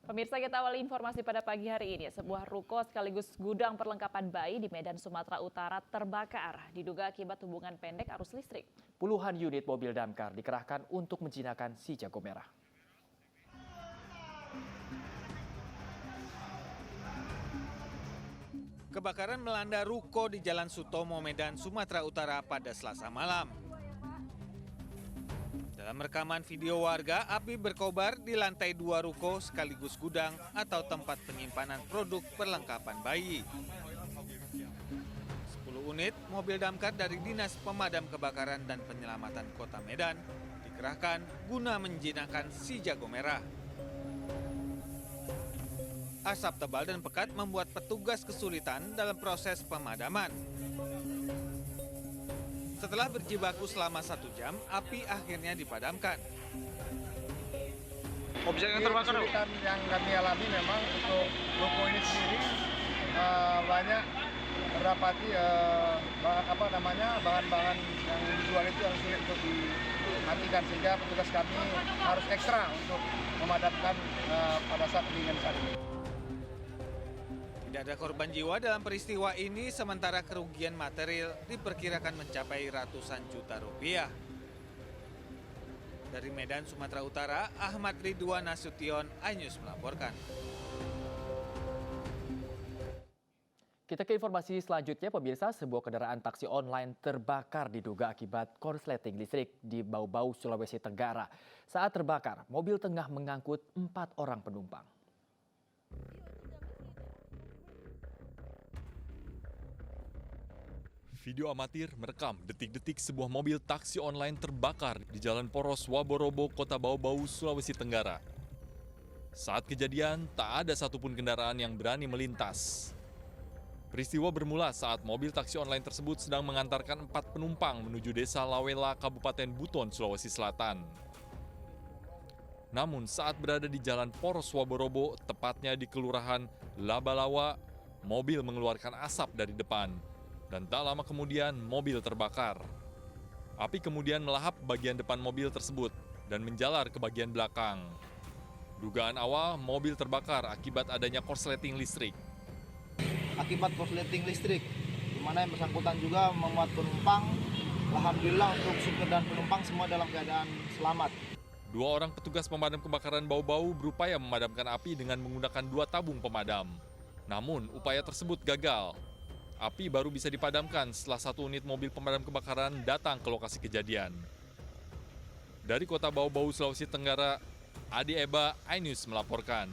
Pemirsa, kita awali informasi pada pagi hari ini. Sebuah ruko sekaligus gudang perlengkapan bayi di Medan, Sumatera Utara terbakar. Diduga akibat hubungan pendek arus listrik. Puluhan unit mobil damkar dikerahkan untuk menjinakkan si jago merah. Kebakaran melanda ruko di Jalan Sutomo, Medan, Sumatera Utara pada Selasa malam. Dalam rekaman video warga, api berkobar di lantai 2 ruko sekaligus gudang atau tempat penyimpanan produk perlengkapan bayi. 10 unit mobil damkar dari Dinas Pemadam Kebakaran dan Penyelamatan Kota Medan dikerahkan guna menjinakkan si jago merah. Asap tebal dan pekat membuat petugas kesulitan dalam proses pemadaman. Setelah berjibaku selama 1 jam, api akhirnya dipadamkan. Objek yang terbakar kesulitan yang kami alami memang untuk ruko ini sendiri banyak mendapati bahan-bahan yang dijual itu yang sulit untuk dimatikan, sehingga petugas kami harus ekstra untuk memadamkan pada saat pendinginan saat ini. Tidak ada korban jiwa dalam peristiwa ini, sementara kerugian material diperkirakan mencapai ratusan juta rupiah. Dari Medan, Sumatera Utara, Ahmad Ridwan Nasution, iNews melaporkan. Kita ke informasi selanjutnya, pemirsa. Sebuah kendaraan taksi online terbakar diduga akibat korsleting listrik di Bau-Bau, Sulawesi Tenggara. Saat terbakar, mobil tengah mengangkut 4 orang penumpang. Video amatir merekam detik-detik sebuah mobil taksi online terbakar di Jalan Poros Waborobo, Kota Bau-Bau, Sulawesi Tenggara. Saat kejadian, tak ada satupun kendaraan yang berani melintas. Peristiwa bermula saat mobil taksi online tersebut sedang mengantarkan 4 penumpang menuju Desa Lawela, Kabupaten Buton, Sulawesi Selatan. Namun saat berada di Jalan Poros Waborobo, tepatnya di Kelurahan Labalawa, mobil mengeluarkan asap dari depan. Dan tak lama kemudian mobil terbakar. Api kemudian melahap bagian depan mobil tersebut dan menjalar ke bagian belakang. Dugaan awal mobil terbakar akibat adanya korsleting listrik. Akibat korsleting listrik, di mana yang bersangkutan juga memuat penumpang. Alhamdulillah untuk supir dan penumpang semua dalam keadaan selamat. 2 orang petugas pemadam kebakaran Bau-Bau berupaya memadamkan api dengan menggunakan 2 tabung pemadam. Namun upaya tersebut gagal. Api baru bisa dipadamkan setelah 1 unit mobil pemadam kebakaran datang ke lokasi kejadian. Dari Kota Bau-Bau, Sulawesi Tenggara, Adi Eba, iNews melaporkan.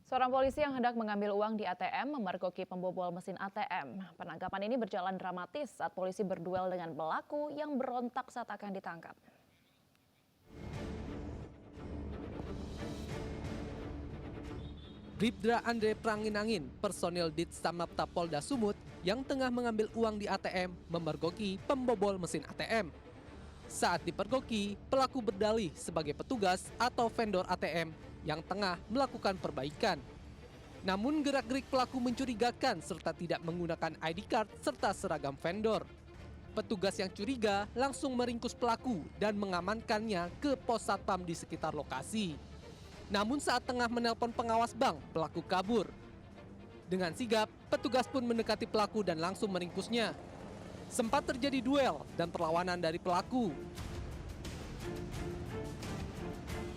Seorang polisi yang hendak mengambil uang di ATM memergoki pembobol mesin ATM. Penangkapan ini berjalan dramatis saat polisi berduel dengan pelaku yang berontak saat akan ditangkap. Bribda Andre Pranginangin, personil Ditsamapta Polda Sumut yang tengah mengambil uang di ATM memergoki pembobol mesin ATM. Saat dipergoki, pelaku berdalih sebagai petugas atau vendor ATM yang tengah melakukan perbaikan. Namun gerak-gerik pelaku mencurigakan serta tidak menggunakan ID card serta seragam vendor. Petugas yang curiga langsung meringkus pelaku dan mengamankannya ke pos satpam di sekitar lokasi. Namun saat tengah menelpon pengawas bank, pelaku kabur. Dengan sigap, petugas pun mendekati pelaku dan langsung meringkusnya. Sempat terjadi duel dan perlawanan dari pelaku.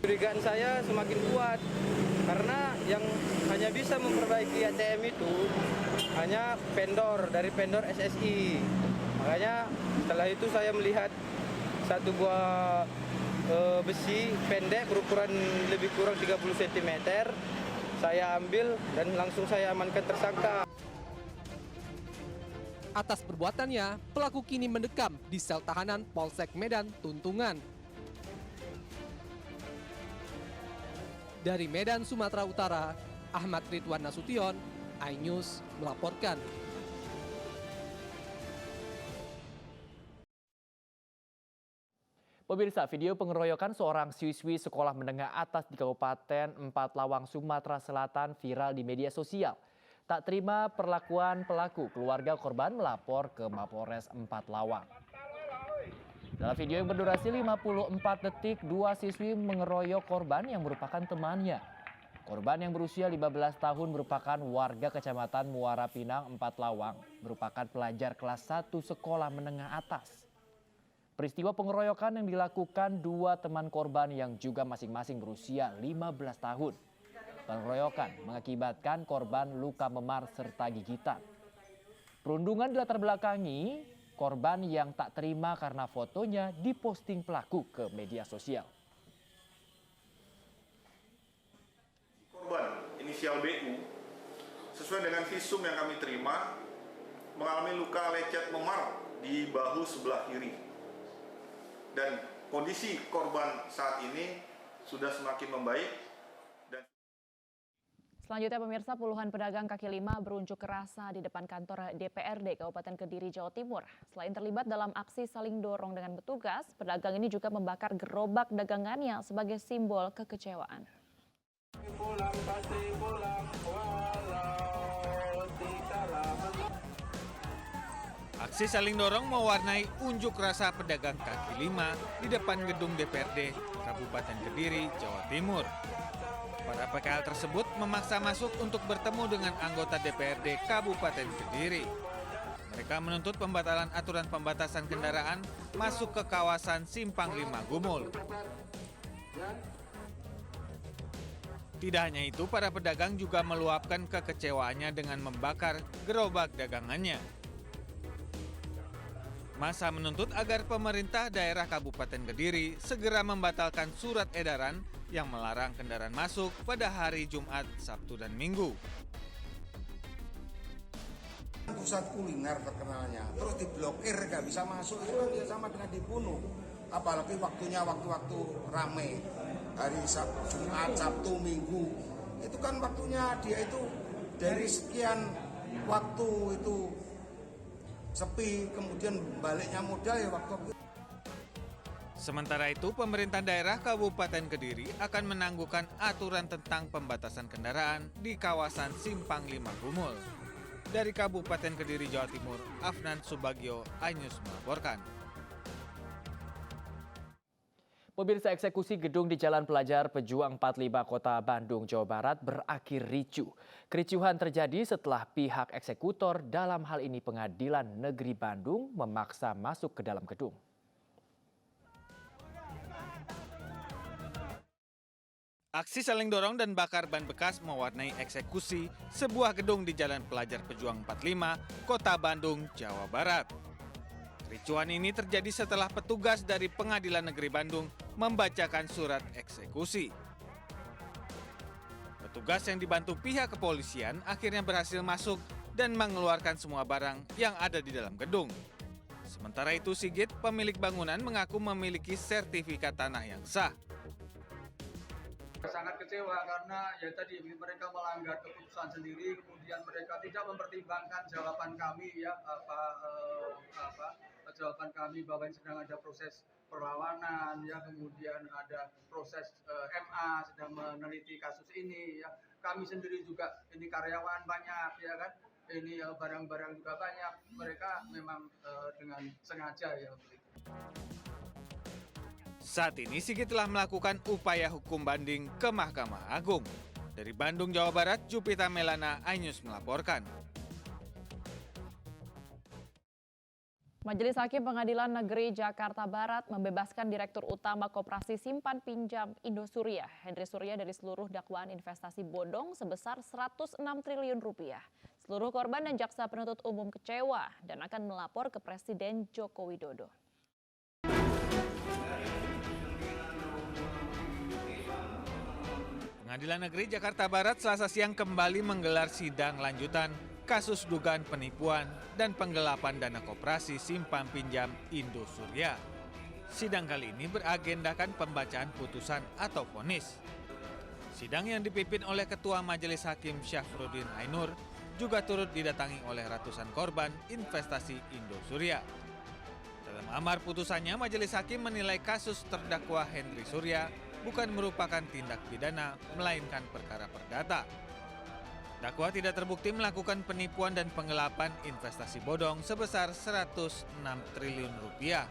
Curigaan saya semakin kuat karena yang hanya bisa memperbaiki ATM itu hanya dari vendor SSI. Makanya setelah itu saya melihat satu buah besi pendek berukuran lebih kurang 30 cm. Saya ambil dan langsung saya amankan tersangka. Atas perbuatannya, pelaku kini mendekam di sel tahanan Polsek Medan Tuntungan. Dari Medan, Sumatera Utara, Ahmad Ridwan Nasution, iNews melaporkan. Pemirsa, video pengeroyokan seorang siswi sekolah menengah atas di Kabupaten Empat Lawang, Sumatera Selatan viral di media sosial. Tak terima perlakuan pelaku, keluarga korban melapor ke Mapolres Empat Lawang. Dalam video yang berdurasi 54 detik, dua siswi mengeroyok korban yang merupakan temannya. Korban yang berusia 15 tahun merupakan warga Kecamatan Muara Pinang, 4 Lawang, merupakan pelajar kelas 1 sekolah menengah atas. Peristiwa pengeroyokan yang dilakukan dua teman korban yang juga masing-masing berusia 15 tahun. Pengeroyokan mengakibatkan korban luka memar serta gigitan. Perundungan dilatar belakangi korban yang tak terima karena fotonya diposting pelaku ke media sosial. Korban inisial BU sesuai dengan visum yang kami terima mengalami luka lecet memar di bahu sebelah kiri. Dan kondisi korban saat ini sudah semakin membaik. Selanjutnya pemirsa, puluhan pedagang kaki lima berunjuk rasa di depan kantor DPRD Kabupaten Kediri, Jawa Timur. Selain terlibat dalam aksi saling dorong dengan petugas, pedagang ini juga membakar gerobak dagangannya sebagai simbol kekecewaan. Aksi saling dorong mewarnai unjuk rasa pedagang kaki lima di depan gedung DPRD Kabupaten Kediri, Jawa Timur. Para PKL tersebut memaksa masuk untuk bertemu dengan anggota DPRD Kabupaten Kediri. Mereka menuntut pembatalan aturan pembatasan kendaraan masuk ke kawasan Simpang 5 Gumul. Tidak hanya itu, para pedagang juga meluapkan kekecewaannya dengan membakar gerobak dagangannya. Massa menuntut agar pemerintah daerah Kabupaten Kediri segera membatalkan surat edaran yang melarang kendaraan masuk pada hari Jumat, Sabtu, dan Minggu. Pusat kuliner terkenalnya, terus diblokir, nggak bisa masuk, itu kan dia sama dengan dibunuh. Apalagi waktunya waktu-waktu rame, hari Jumat, Sabtu, Minggu, itu kan waktunya dia itu dari sekian waktu itu sepi, kemudian baliknya modal ya waktu. Sementara itu, pemerintah daerah Kabupaten Kediri akan menangguhkan aturan tentang pembatasan kendaraan di kawasan Simpang 5 Gumul. Dari Kabupaten Kediri, Jawa Timur, Afnan Subagio, iNews melaporkan. Pemirsa, eksekusi gedung di Jalan Pelajar Pejuang 45 Kota Bandung, Jawa Barat berakhir ricuh. Kericuhan terjadi setelah pihak eksekutor, dalam hal ini Pengadilan Negeri Bandung, memaksa masuk ke dalam gedung. Aksi saling dorong dan bakar ban bekas mewarnai eksekusi sebuah gedung di Jalan Pelajar Pejuang 45, Kota Bandung, Jawa Barat. Kericuhan ini terjadi setelah petugas dari Pengadilan Negeri Bandung membacakan surat eksekusi. Petugas yang dibantu pihak kepolisian akhirnya berhasil masuk dan mengeluarkan semua barang yang ada di dalam gedung. Sementara itu, Sigit, pemilik bangunan, mengaku memiliki sertifikat tanah yang sah. Sangat kecewa karena ya tadi mereka melanggar keputusan sendiri, kemudian mereka tidak mempertimbangkan jawaban kami ya jawaban kami bahwa ini sedang ada proses perlawanan ya, kemudian ada proses MA sedang meneliti kasus ini ya. Kami sendiri juga ini karyawan banyak ya kan, ini barang-barang juga banyak, mereka memang dengan sengaja ya. Saat ini Sigit telah melakukan upaya hukum banding ke Mahkamah Agung. Dari Bandung, Jawa Barat, Jupita Melana, iNews melaporkan. Majelis Hakim Pengadilan Negeri Jakarta Barat membebaskan Direktur Utama Koperasi Simpan Pinjam Indosuria, Henry Surya, dari seluruh dakwaan investasi bodong sebesar 106 triliun rupiah. Seluruh korban dan jaksa penuntut umum kecewa dan akan melapor ke Presiden Joko Widodo. Pengadilan Negeri Jakarta Barat Selasa siang kembali menggelar sidang lanjutan kasus dugaan penipuan dan penggelapan dana koperasi simpan pinjam Indosuria. Sidang kali ini beragendakan pembacaan putusan atau vonis. Sidang yang dipimpin oleh Ketua Majelis Hakim Syafruddin Ainur juga turut didatangi oleh ratusan korban investasi Indosuria. Dalam amar putusannya, Majelis Hakim menilai kasus terdakwa Henry Surya bukan merupakan tindak pidana, melainkan perkara perdata. Dakwa tidak terbukti melakukan penipuan dan penggelapan investasi bodong sebesar 106 triliun rupiah.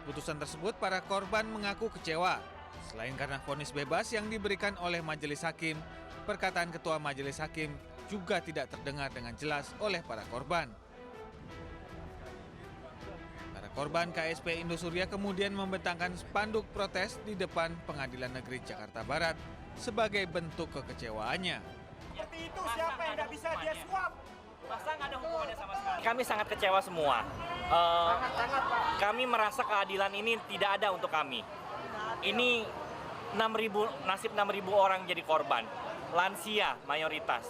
putusan tersebut, para korban mengaku kecewa. Selain karena vonis bebas yang diberikan oleh majelis hakim, perkataan ketua majelis hakim juga tidak terdengar dengan jelas oleh para korban. Para korban KSP Indosuria kemudian membentangkan spanduk protes di depan Pengadilan Negeri Jakarta Barat sebagai bentuk kekecewaannya. Seperti itu, siapa yang tidak bisa dia suap? Masa nggak ada hukumannya sama sekali? Kami sangat kecewa semua. Kami merasa keadilan ini tidak ada untuk kami. Ini 6.000 nasib 6.000 orang jadi korban, lansia mayoritas.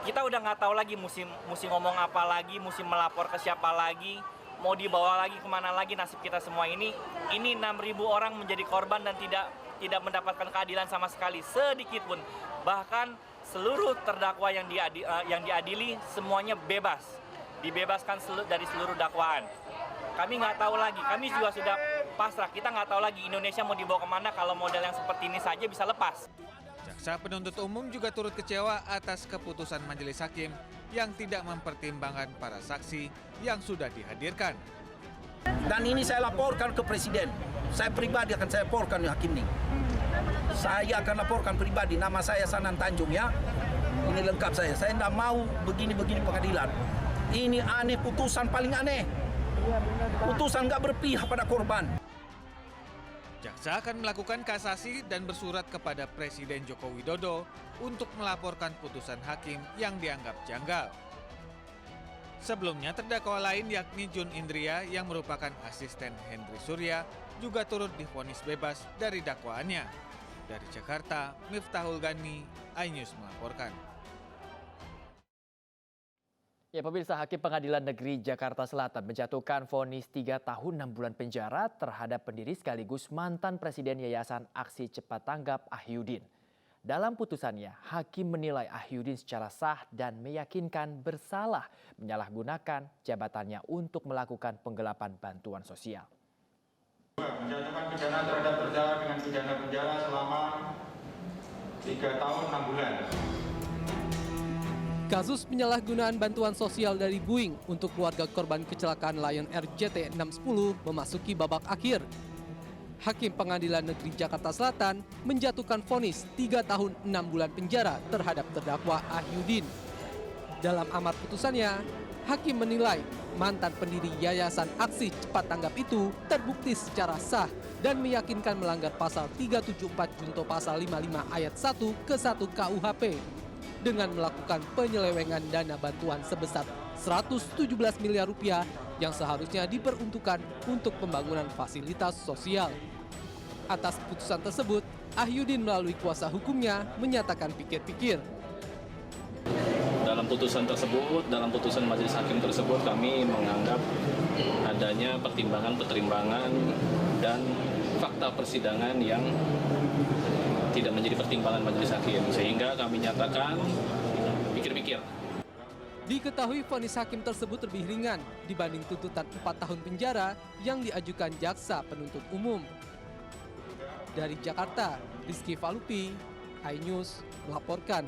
Kita udah nggak tahu lagi mesti ngomong apa lagi, mesti melapor ke siapa lagi, mau dibawa lagi kemana lagi nasib kita semua ini. Ini 6.000 orang menjadi korban dan tidak mendapatkan keadilan sama sekali sedikit pun. Bahkan seluruh terdakwa yang diadili semuanya bebas, dibebaskan dari seluruh dakwaan. Kami nggak tahu lagi, kami juga sudah pasrah. Kita nggak tahu lagi Indonesia mau dibawa kemana kalau model yang seperti ini saja bisa lepas. Jaksa penuntut umum juga turut kecewa atas keputusan majelis hakim yang tidak mempertimbangkan para saksi yang sudah dihadirkan. Dan ini saya laporkan ke Presiden. Saya pribadi akan saya laporkan hakim ini. Saya akan laporkan pribadi, nama saya Sanan Tanjung ya. Ini lengkap saya tidak mau begini-begini pengadilan. Ini aneh, putusan paling aneh. Putusan nggak berpihak pada korban. Jaksa akan melakukan kasasi dan bersurat kepada Presiden Joko Widodo untuk melaporkan putusan hakim yang dianggap janggal. Sebelumnya terdakwa lain yakni Jun Indria yang merupakan asisten Henry Surya juga turut divonis bebas dari dakwaannya. Dari Jakarta, Miftahul Gani, iNews melaporkan. Ya, pemirsa, Hakim Pengadilan Negeri Jakarta Selatan menjatuhkan vonis 3 tahun 6 bulan penjara terhadap pendiri sekaligus mantan Presiden Yayasan Aksi Cepat Tanggap Ahyudin. Dalam putusannya, Hakim menilai Ahyudin secara sah dan meyakinkan bersalah menyalahgunakan jabatannya untuk melakukan penggelapan bantuan sosial. Menjatuhkan pidana terhadap terdakwa dengan pidana penjara selama 3 tahun 6 bulan. Kasus penyalahgunaan bantuan sosial dari Boeing untuk keluarga korban kecelakaan Lion Air JT610 memasuki babak akhir. Hakim Pengadilan Negeri Jakarta Selatan menjatuhkan vonis 3 tahun 6 bulan penjara terhadap terdakwa Ahyudin. Dalam amar putusannya, Hakim menilai mantan pendiri Yayasan Aksi Cepat Tanggap itu terbukti secara sah dan meyakinkan melanggar pasal 374 junto pasal 55 ayat 1 ke 1 KUHP dengan melakukan penyelewengan dana bantuan sebesar 117 miliar rupiah yang seharusnya diperuntukkan untuk pembangunan fasilitas sosial. Atas putusan tersebut, Ahyudin melalui kuasa hukumnya menyatakan pikir-pikir. Dalam putusan tersebut, dalam putusan majelis hakim tersebut, kami menganggap adanya pertimbangan dan fakta persidangan yang tidak menjadi pertimbangan majelis hakim, sehingga kami nyatakan pikir-pikir. Diketahui vonis hakim tersebut lebih ringan dibanding tuntutan 4 tahun penjara yang diajukan jaksa penuntut umum. Dari Jakarta, Rizky Falupi, iNews melaporkan.